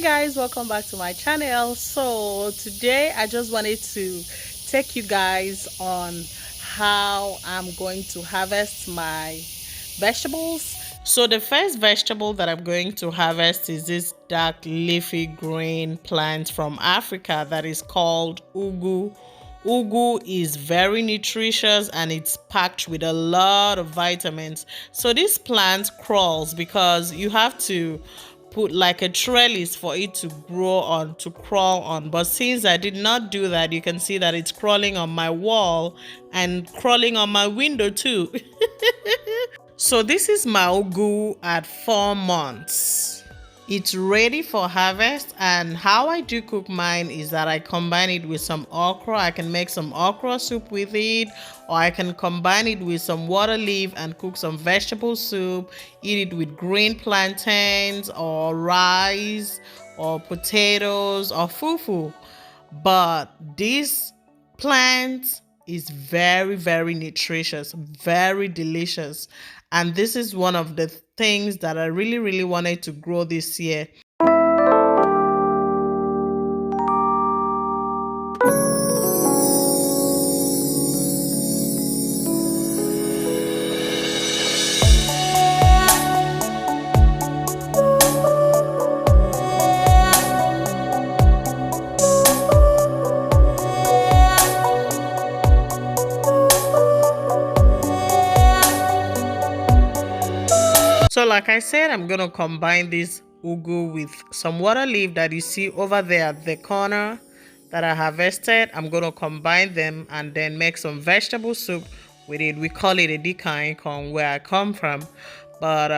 Guys, welcome back to my channel. So today I just wanted to take you guys on how I'm going to harvest my vegetables. So the first vegetable that I'm going to harvest is this dark leafy green plant from Africa that is called ugu. Ugu is very nutritious and it's packed with a lot of vitamins. So this plant crawls because you have to put like a trellis for it to grow on, to crawl on. But since I did not do that, you can see that it's crawling on my wall and crawling on my window too. So this is my ugu at 4 months. It's ready for harvest, and how I do cook mine is that I combine it with some okra. I can make some okra soup with it, or I can combine it with some water leaf and cook some vegetable soup, eat it with green plantains or rice or potatoes or fufu. But this plant is very, very nutritious, very delicious. And this is one of the things that I really, really wanted to grow this year. So like I said, I'm going to combine this ugu with some water leaf that you see over there at the corner that I harvested. I'm going to combine them and then make some vegetable soup with it. We call it a dikaikong where I come from. But,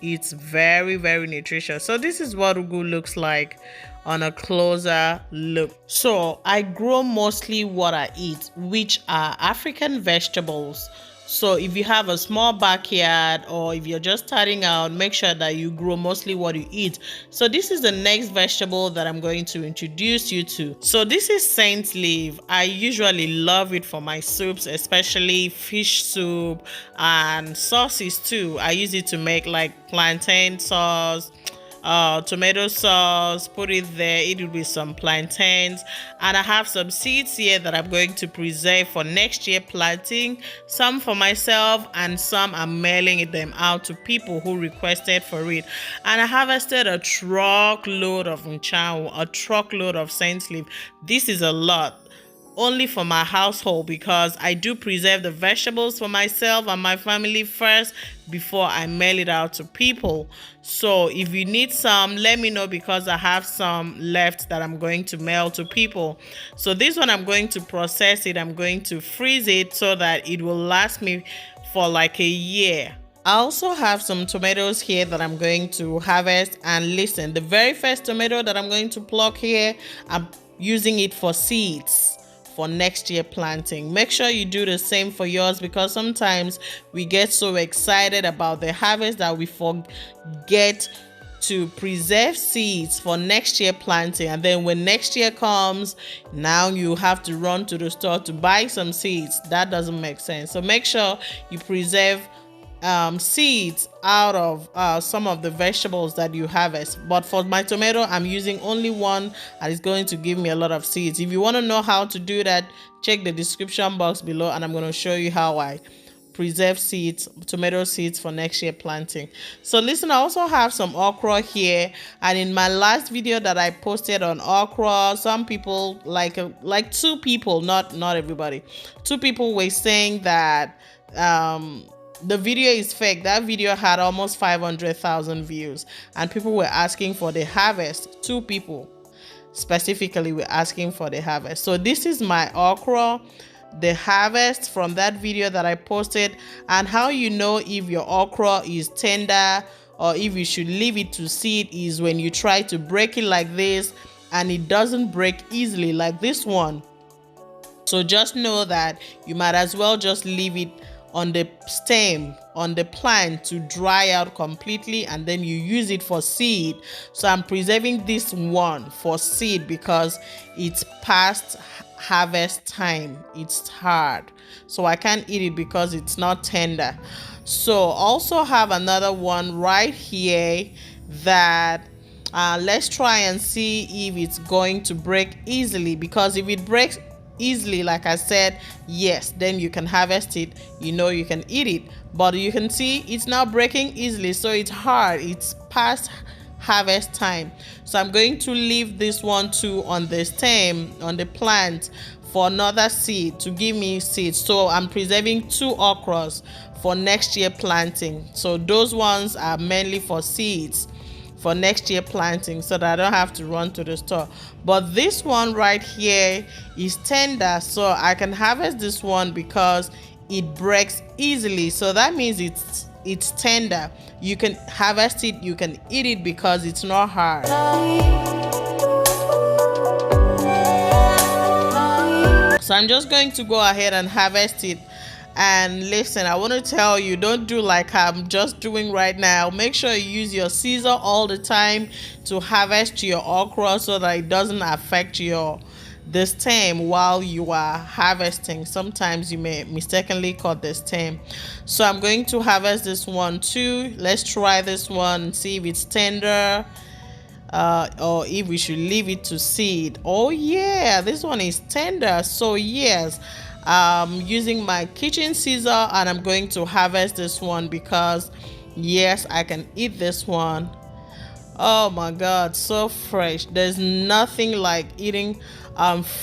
it's very, very nutritious. So this is what ugu looks like on a closer look. So I grow mostly what I eat, which are African vegetables. So if you have a small backyard or if you're just starting out, make sure that you grow mostly what you eat. So this is the next vegetable that I'm going to introduce you to. So this is saint leaf. I usually love it for my soups, especially fish soup and sauces too. I use it to make like plantain sauce, tomato sauce, put it there, eat it with some plantains. And I have some seeds here that I'm going to preserve for next year planting, some for myself and some I'm mailing them out to people who requested for it. And I harvested a truckload of nchanwu, a truckload of saint leaf. This is a lot, only for my household, because I do preserve the vegetables for myself and my family first before I mail it out to people. So if you need some, let me know, because I have some left that I'm going to mail to people. So this one, I'm going to process it. I'm going to freeze it so that it will last me for like a year. I also have some tomatoes here that I'm going to harvest. And listen, the very first tomato that I'm going to pluck here, I'm using it for seeds for next year planting. Make sure you do the same for yours, because sometimes we get so excited about the harvest that we forget to preserve seeds for next year planting. And then when next year comes, now you have to run to the store to buy some seeds. That doesn't make sense. So make sure you preserve seeds out of some of the vegetables that you harvest. But for my tomato, I'm using only one, and it's going to give me a lot of seeds. If you want to know how to do that, check the description box below, and I'm going to show you how I preserve seeds, tomato seeds, for next year planting. So listen, I also have some okra here, and in my last video that I posted on okra, some people, like 2 people, not everybody, 2 people were saying that the video is fake. That video had almost 500,000 views, and people were asking for the harvest. 2 people specifically were asking for the harvest. So this is my okra, the harvest from that video that I posted. And how you know if your okra is tender or if you should leave it to seed is when you try to break it like this and it doesn't break easily like this one. So just know that you might as well just leave it on the stem, on the plant, to dry out completely, and then you use it for seed. So I'm preserving this one for seed because it's past harvest time. It's hard, so I can't eat it because it's not tender. So also have another one right here that Let's try and see if it's going to break easily, because if it breaks easily, like I said, yes, then you can harvest it, you can eat it. But you can see it's now breaking easily, so it's hard, it's past harvest time. So I'm going to leave this one too on the stem, on the plant, for another seed, to give me seeds. So I'm preserving 2 okras for next year planting. So those ones are mainly for seeds for next year planting, so that I don't have to run to the store. But this one right here is tender, so I can harvest this one because it breaks easily. So that means it's tender. You can harvest it, you can eat it because it's not hard. So I'm just going to go ahead and harvest it. And listen, I want to tell you, don't do like I'm just doing right now. Make sure you use your scissor all the time to harvest your okra, so that it doesn't affect the stem while you are harvesting. Sometimes you may mistakenly cut the stem. So I'm going to harvest this one too. Let's try this one, see if it's tender, or if we should leave it to seed. Oh yeah, this one is tender. So yes, using my kitchen scissor, and I'm going to harvest this one because yes, I can eat this one. Oh my god, so fresh. There's nothing like eating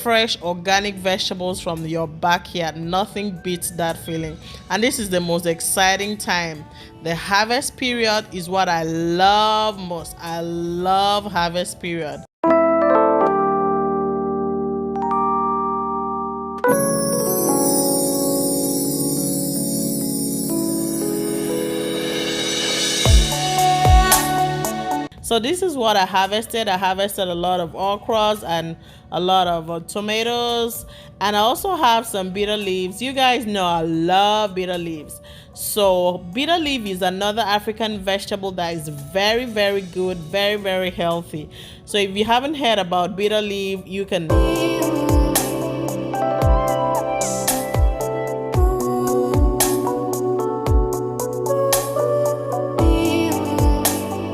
fresh organic vegetables from your backyard. Nothing beats that feeling. And this is the most exciting time. The harvest period is what I love most. I love harvest period. So this is what I harvested. I harvested a lot of okras and a lot of tomatoes, and I also have some bitter leaves. You guys know I love bitter leaves. So bitter leaf is another African vegetable that is very, very good, very, very healthy. So if you haven't heard about bitter leaf, you can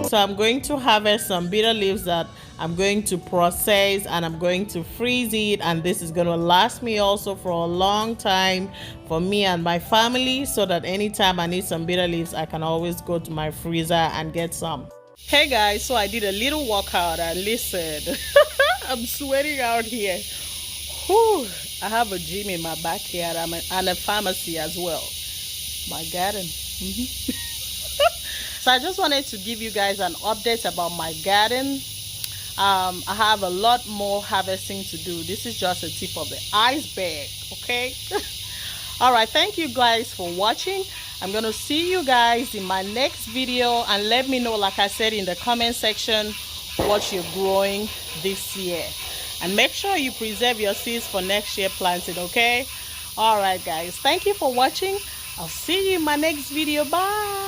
So I'm going to harvest some bitter leaves that I'm going to process, and I'm going to freeze it, and this is going to last me also for a long time for me and my family, so that anytime I need some bitter leaves, I can always go to my freezer and get some. Hey guys, so I did a little workout, and listen, I'm sweating out here. Whew. I have a gym in my backyard and a pharmacy as well. My garden. So I just wanted to give you guys an update about my garden. I have a lot more harvesting to do. This is just a tip of the iceberg, okay? All right, thank you guys for watching. I'm gonna see you guys in my next video, and let me know, like I said, in the comment section what you're growing this year, and make sure you preserve your seeds for next year planting, okay? All right guys, thank you for watching. I'll see you in my next video. Bye.